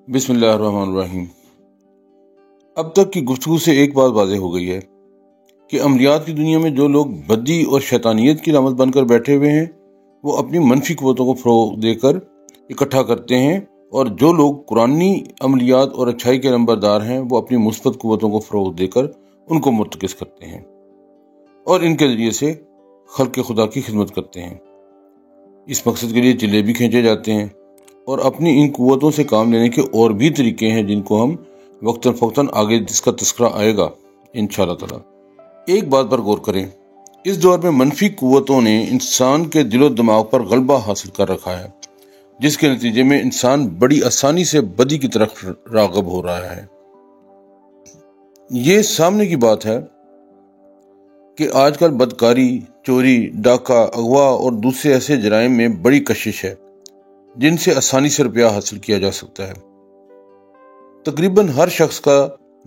بسم اللہ الرحمن الرحیم۔ اب تک کی گفتگو سے ایک بات واضح ہو گئی ہے کہ عملیات کی دنیا میں جو لوگ بدی اور شیطانیت کی علامت بن کر بیٹھے ہوئے ہیں وہ اپنی منفی قوتوں کو فروغ دے کر اکٹھا کرتے ہیں، اور جو لوگ قرآنی عملیات اور اچھائی کے نمبردار ہیں وہ اپنی مثبت قوتوں کو فروغ دے کر ان کو مرتکز کرتے ہیں اور ان کے ذریعے سے خلق خدا کی خدمت کرتے ہیں۔ اس مقصد کے لیے چلے بھی کھینچے جاتے ہیں، اور اپنی ان قوتوں سے کام لینے کے اور بھی طریقے ہیں جن کو ہم وقتاً فوقتاً آگے جس کا تذکرہ آئے گا انشاءاللہ تعالی۔ ایک بات پر غور کریں، اس دور میں منفی قوتوں نے انسان کے دل و دماغ پر غلبہ حاصل کر رکھا ہے، جس کے نتیجے میں انسان بڑی آسانی سے بدی کی طرف راغب ہو رہا ہے۔ یہ سامنے کی بات ہے کہ آج کل بدکاری، چوری، ڈاکہ، اغوا اور دوسرے ایسے جرائم میں بڑی کشش ہے جن سے آسانی سے روپیہ حاصل کیا جا سکتا ہے۔ تقریباً ہر شخص کا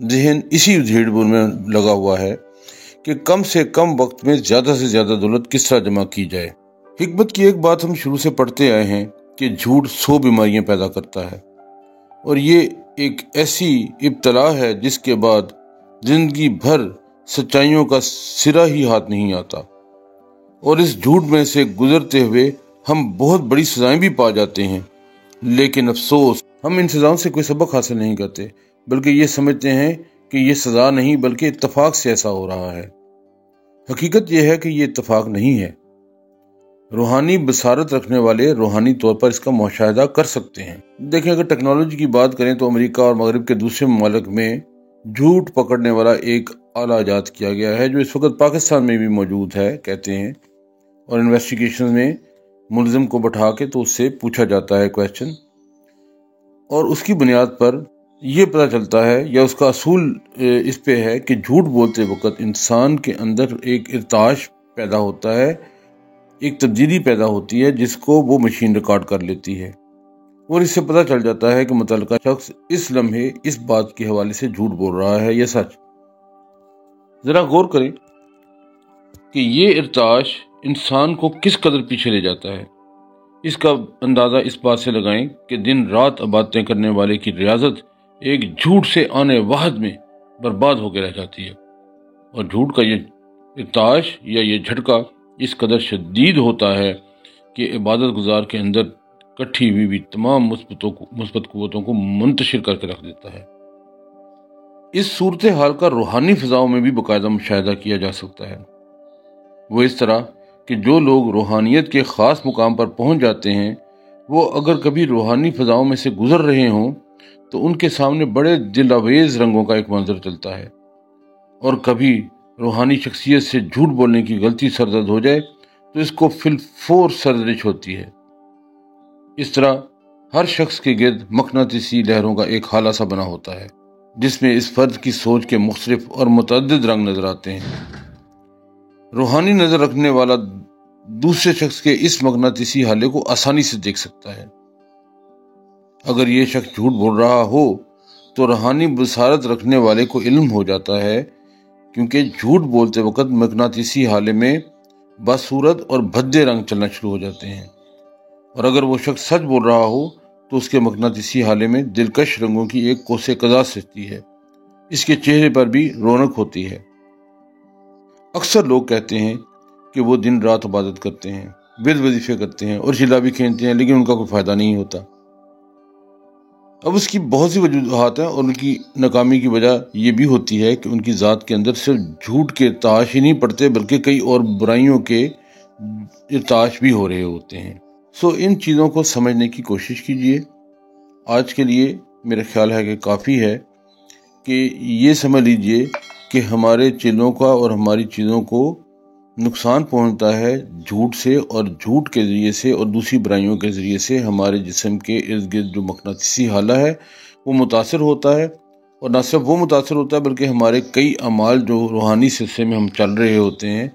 ذہن اسی ادھیڑ بن میں لگا ہوا ہے کہ کم سے کم وقت میں زیادہ سے زیادہ دولت کس طرح جمع کی جائے۔ حکمت کی ایک بات ہم شروع سے پڑھتے آئے ہیں کہ جھوٹ 100 بیماریاں پیدا کرتا ہے، اور یہ ایک ایسی ابتلا ہے جس کے بعد زندگی بھر سچائیوں کا سرا ہی ہاتھ نہیں آتا، اور اس جھوٹ میں سے گزرتے ہوئے ہم بہت بڑی سزائیں بھی پا جاتے ہیں، لیکن افسوس ہم ان سزاؤں سے کوئی سبق حاصل نہیں کرتے، بلکہ یہ سمجھتے ہیں کہ یہ سزا نہیں بلکہ اتفاق سے ایسا ہو رہا ہے۔ حقیقت یہ ہے کہ یہ اتفاق نہیں ہے۔ روحانی بصارت رکھنے والے روحانی طور پر اس کا مشاہدہ کر سکتے ہیں۔ دیکھیں، اگر ٹیکنالوجی کی بات کریں تو امریکہ اور مغرب کے دوسرے ممالک میں جھوٹ پکڑنے والا ایک آلہ ایجاد کیا گیا ہے جو اس وقت پاکستان میں بھی موجود ہے کہتے ہیں، اور انویسٹیگیشن میں ملزم کو بٹھا کے تو اس سے پوچھا جاتا ہے کویسچن، اور اس کی بنیاد پر یہ پتہ چلتا ہے یا اس کا اصول اس پہ ہے کہ جھوٹ بولتے وقت انسان کے اندر ایک ارتعاش پیدا ہوتا ہے، ایک تبدیلی پیدا ہوتی ہے جس کو وہ مشین ریکارڈ کر لیتی ہے، اور اس سے پتہ چل جاتا ہے کہ متعلقہ شخص اس لمحے اس بات کے حوالے سے جھوٹ بول رہا ہے یا سچ۔ ذرا غور کریں کہ یہ ارتعاش انسان کو کس قدر پیچھے لے جاتا ہے۔ اس کا اندازہ اس بات سے لگائیں کہ دن رات عبادتیں کرنے والے کی ریاضت ایک جھوٹ سے آنے واحد میں برباد ہو کے رہ جاتی ہے، اور جھوٹ کا یہ ارتعاش یا یہ جھٹکا اس قدر شدید ہوتا ہے کہ عبادت گزار کے اندر کٹھی ہوئی بھی تمام مثبت قوتوں کو منتشر کر کے رکھ دیتا ہے۔ اس صورتحال کا روحانی فضاؤں میں بھی باقاعدہ مشاہدہ کیا جا سکتا ہے۔ وہ اس طرح کہ جو لوگ روحانیت کے خاص مقام پر پہنچ جاتے ہیں وہ اگر کبھی روحانی فضاؤں میں سے گزر رہے ہوں تو ان کے سامنے بڑے دلاویز رنگوں کا ایک منظر چلتا ہے، اور کبھی روحانی شخصیت سے جھوٹ بولنے کی غلطی سرزد ہو جائے تو اس کو فور سرزش ہوتی ہے۔ اس طرح ہر شخص کے گرد مقناطیسی لہروں کا ایک حالہ سا بنا ہوتا ہے جس میں اس فرد کی سوچ کے مختلف اور متعدد رنگ نظر آتے ہیں۔ روحانی نظر رکھنے والا دوسرے شخص کے اس مقناطیسی حالے کو آسانی سے دیکھ سکتا ہے۔ اگر یہ شخص جھوٹ بول رہا ہو تو روحانی بصارت رکھنے والے کو علم ہو جاتا ہے، کیونکہ جھوٹ بولتے وقت مقناطیسی حالے میں باصورت اور بھدے رنگ چلنا شروع ہو جاتے ہیں، اور اگر وہ شخص سچ بول رہا ہو تو اس کے مقناطیسی حالے میں دلکش رنگوں کی ایک قوس قزح سجتی ہے، اس کے چہرے پر بھی رونق ہوتی ہے۔ اکثر لوگ کہتے ہیں کہ وہ دن رات عبادت کرتے ہیں، ورد وظیفے کرتے ہیں اور چلا بھی کھینچتے ہیں، لیکن ان کا کوئی فائدہ نہیں ہوتا۔ اب اس کی بہت سی وجوہات ہیں، اور ان کی ناکامی کی وجہ یہ بھی ہوتی ہے کہ ان کی ذات کے اندر صرف جھوٹ کے ارتعاش ہی نہیں پڑتے بلکہ کئی اور برائیوں کے ارتعاش بھی ہو رہے ہوتے ہیں۔ ان چیزوں کو سمجھنے کی کوشش کیجیے۔ آج کے لیے میرا خیال ہے کہ کافی ہے کہ یہ سمجھ لیجیے کہ ہمارے چیلوں کا اور ہماری چیزوں کو نقصان پہنچتا ہے جھوٹ سے، اور جھوٹ کے ذریعے سے اور دوسری برائیوں کے ذریعے سے ہمارے جسم کے ارد گرد جو مقناطیسی حالہ ہے وہ متاثر ہوتا ہے، اور نہ صرف وہ متاثر ہوتا ہے بلکہ ہمارے کئی اعمال جو روحانی سلسلے میں ہم چل رہے ہوتے ہیں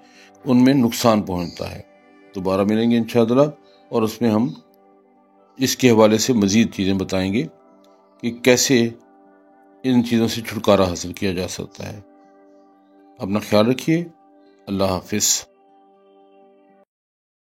ان میں نقصان پہنچتا ہے۔ دوبارہ ملیں گے انشاءاللہ، اور اس میں ہم اس کے حوالے سے مزید چیزیں بتائیں گے کہ کیسے ان چیزوں سے چھٹکارا حاصل کیا جا سکتا ہے۔ اپنا خیال رکھیے۔ اللہ حافظ۔